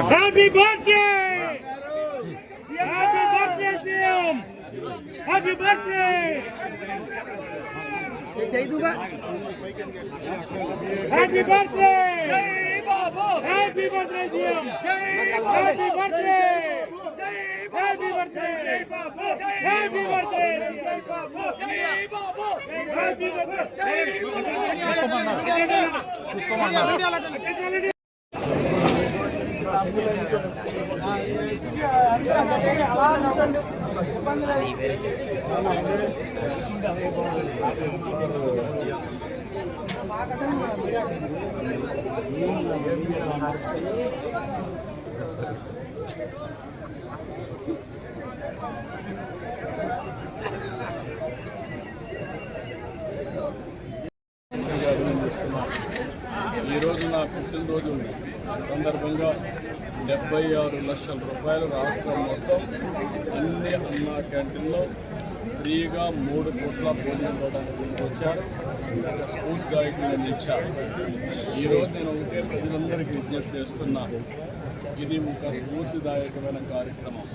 Happy birthday! Happy birthday, CM! Happy birthday! Happy birthday! Happy birthday, CM! Happy birthday! Happy birthday! Happy birthday! Happy birthday! ఈ రోజు నా పుట్టినరోజు సందర్భంగా 76 లక్షల రూపాయలు రాష్ట్రం మొత్తం అన్ని అన్నా క్యాంటీన్లో ఫ్రీగా 3 కోట్ల భోజనం ఇవ్వడానికి వచ్చారు. స్ఫూర్తిదాయకంగా అందించారు. ఈరోజు నేను ఒకటే ప్రజలందరికీ విజ్ఞప్తి చేస్తున్నాను. ఇది ఒక స్ఫూర్తిదాయకమైన కార్యక్రమం.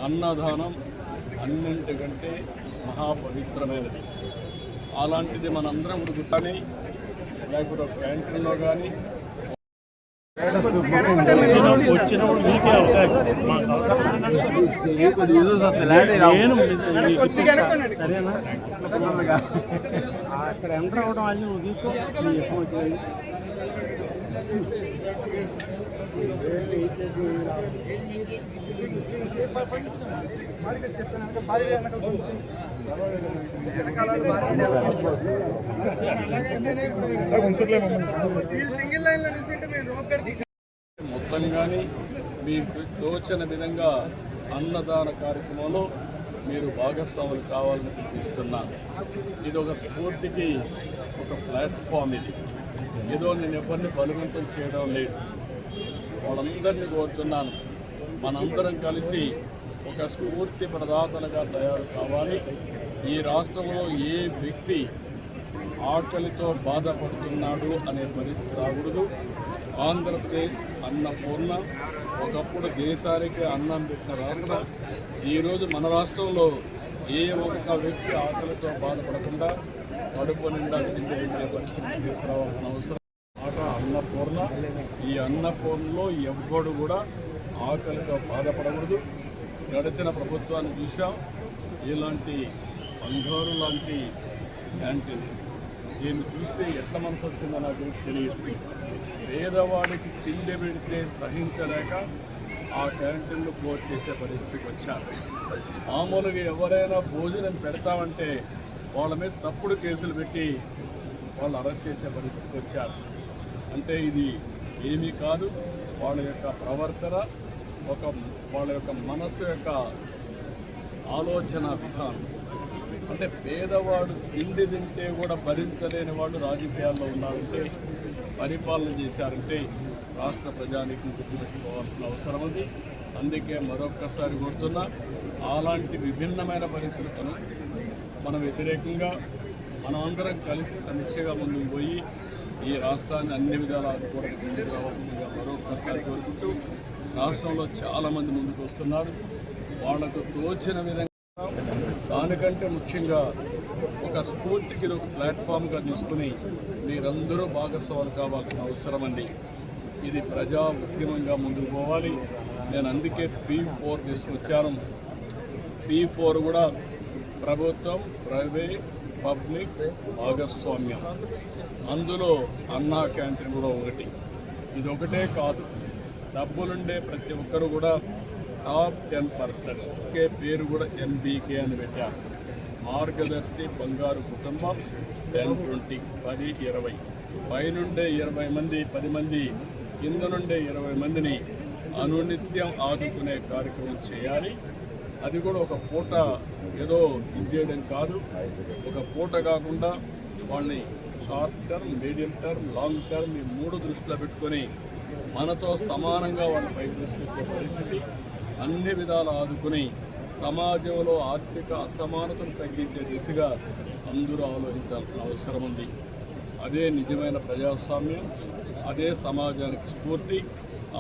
అన్నదానం అన్నింటికంటే మహాపవిత్రమైనది. అలాంటిది మనందరం ఉడుకుతానే లేకపోతే క్యాంటీన్లో కానీ వచ్చినప్పుడు మీకే అవకాశం సరేనా అక్కడ ఎంటర్ అవ్వడం అది నువ్వు తీసుకో ఎక్కువ వచ్చేది. మొత్తం కానీ మీకు తోచిన విధంగా అన్నదాన కార్యక్రమంలో మీరు భాగస్వాములు కావాలని చూపిస్తున్నాను. ఇది ఒక స్ఫూర్తికి ఒక ప్లాట్ఫామ్. ఇది ఏదో నేను ఎవరిని బలవంతం చేయడం లేదు. వాళ్ళందరినీ కోరుతున్నాను, మనందరం కలిసి ఒక స్ఫూర్తి ప్రదాతలుగా తయారు కావాలి. ఈ రాష్ట్రంలో ఏ వ్యక్తి ఆకలితో బాధపడుతున్నాడు అనే పరిస్థితి రాకూడదు. ఆంధ్రప్రదేశ్ అన్నపూర్ణ, ఒకప్పుడు దేశానికి అన్నం పెట్టిన రాష్ట్రం. ఈరోజు మన రాష్ట్రంలో ఏ ఒక్క వ్యక్తి ఆకలితో బాధపడకుండా కడుపు నిండా తిండి పెట్టే పరిస్థితి తీసుకురావాల్సిన అవసరం. అన్నపూర్ణ, ఈ అన్నపూర్ణలో ఎవ్వడు కూడా ఆకలితో బాధపడకూడదు. గడిచిన ప్రభుత్వాన్ని చూసాం. ఇలాంటి బంగారు లాంటి క్యాంటీన్ దీన్ని చూస్తే ఎట్లా మనసు వచ్చిందో నాకు తెలియదు. పేదవాడికి తిండి పెడితే సహించలేక ఆ క్యాంటీన్లు క్లోజ్ చేసే పరిస్థితికి వచ్చారు. మామూలుగా ఎవరైనా భోజనం పెడతామంటే వాళ్ళ మీద తప్పుడు కేసులు పెట్టి వాళ్ళు అరెస్ట్ చేసే పరిస్థితికి వచ్చారు. అంటే ఇది ఏమీ కాదు. వాళ్ళ యొక్క ప్రవర్తన, వాళ్ళ యొక్క మనస్సు యొక్క ఆలోచన విధానం. అంటే పేదవాడు తిండి తింటే కూడా భరించలేని వాడు రాజకీయాల్లో ఉన్నారంటే, పరిపాలన చేశారంటే రాష్ట్ర ప్రజానికి గుర్తుపెట్టుకోవాల్సిన అవసరం ఉంది. అందుకే మరొక్కసారి కోరుతున్నా, అలాంటి విభిన్నమైన పరిస్థితులను మనం వ్యతిరేకంగా మనమందరం కలిసి సమీక్షగా ముందుకు పోయి ఈ రాష్ట్రాన్ని అన్ని విధాలా ఆదుకోవడానికి ముందుకు రావాల్సిందిగా మరొక్కసారి కోరుకుంటూ, రాష్ట్రంలో చాలామంది ముందుకు వస్తున్నారు. వాళ్లకు తోచిన విధంగా, దానికంటే ముఖ్యంగా ఒక స్ఫూర్తికి ఒక ప్లాట్ఫామ్గా తీసుకుని మీరందరూ భాగస్వాములు కావాల్సిన అవసరం అండి. ఇది ప్రజా ఉద్యమంగా ముందుకు పోవాలి. నేను అందుకే P4 తీసుకొచ్చాను. P4 కూడా ప్రభుత్వం, ప్రైవేట్, పబ్లిక్ భాగస్వామ్యం. అందులో అన్నా క్యాంటీన్ కూడా ఒకటి. ఇది ఒకటే కాదు, డబ్బులుండే ప్రతి ఒక్కరు కూడా టాప్ 10% పేరు కూడా NBK అని పెట్టారు. మార్గదర్శి బంగారు కుటుంబం 10, 20, 10, 20 పైనుండే 20 మంది 10 మంది కింద నుండే 20 మందిని అనునిత్యం ఆదుకునే కార్యక్రమం చేయాలి. అది కూడా ఒక పూట ఏదో ఇది చేయడం కాదు. ఒక పూట కాకుండా వాళ్ళని short term, medium term, long term ఈ 3 దృష్టిలో పెట్టుకొని మనతో సమానంగా వాళ్ళ పైకి తీసుకొచ్చే పరిస్థితి అన్ని విధాలు ఆదుకుని సమాజంలో ఆర్థిక అసమానతను తగ్గించే దిశగా అందరూ ఆలోచించాల్సిన అవసరం ఉంది. అదే నిజమైన ప్రజాస్వామ్యం, అదే సమాజానికి స్ఫూర్తి.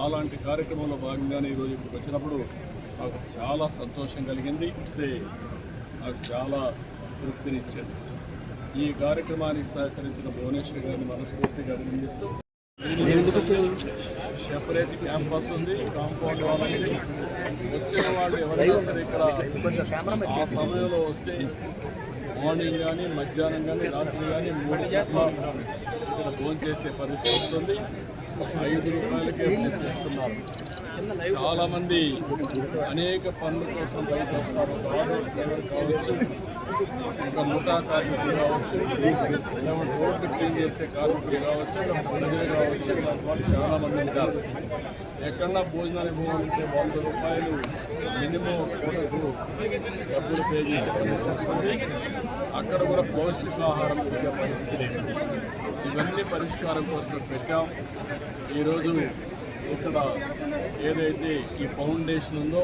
అలాంటి కార్యక్రమంలో భాగంగానే ఈరోజు ఇక్కడికి వచ్చినప్పుడు నాకు చాలా సంతోషం కలిగింది. నాకు చాలా తృప్తినిచ్చింది. ఈ కార్యక్రమానికి సహకరించిన భువనేశ్వర్ గారిని మనస్ఫూర్తిగా అభినందిస్తూ సెపరేట్ క్యాంపస్ ఉంది, కాంపౌండ్ వాల్ ఉంది. వచ్చిన వాళ్ళు ఎవరైనా సరే ఇక్కడ ఆ సమయంలో వస్తే మార్నింగ్ కానీ మధ్యాహ్నం కానీ రాత్రి కానీ 3 గంటల ఇక్కడ ఫోన్ చేసే పరిస్థితి వస్తుంది. 5 రూపాయలకే ఫోన్ చేస్తున్నారు. చాలామంది అనేక పనుల కోసం బయట వస్తారు. ఒక ఆటో డ్రైవర్ కావచ్చు, ఒక ముఠా కార్మికులు కావచ్చు, రోడ్డు క్లీన్ చేసే కార్మికులు కావచ్చు, ప్రజలు కావచ్చు, ఇలాంటి వాళ్ళు చాలామంది ఉంటారు. ఎక్కడన్నా భోజనానికి పోవాలంటే 100 రూపాయలు మినిమం పూటకు డబ్బులు పే చేసే పరిస్థితి వస్తుంది. అక్కడ కూడా పౌష్టికాహారం పెట్టే పరిస్థితి. ఇవన్నీ పరిష్కారం కోసం పెట్టాం. ఈరోజు ఇక్కడ ఏదైతే ఈ ఫౌండేషన్ ఉందో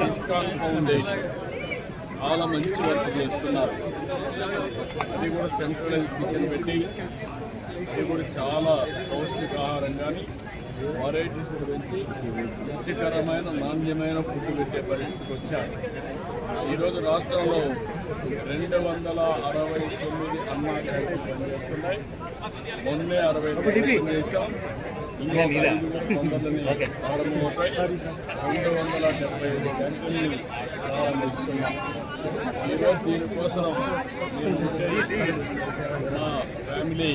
ఇస్కాన్ ఫౌండేషన్ చాలా మంచి వర్క్ చేస్తున్నారు. అది కూడా సెంట్రలైజ్ కిచెన్ పెట్టి అది కూడా చాలా పౌష్టికాహారం కానీ వెరైటీస్ పెంచి రుచికరమైన నాణ్యమైన ఫుడ్ పెట్టే పరిస్థితికి వచ్చారు. ఈరోజు రాష్ట్రంలో 269 అన్నా క్యాంటీన్లు పనిచేస్తున్నాయి. మొన్నే 60 చేశాం. ఇంకా 5 తొందరని ప్రారంభమవుతాయి. 275 క్యాంటీన్లు ప్రారంభిస్తున్నాం. ఈరోజు దీనికోసం మా ఫ్యామిలీ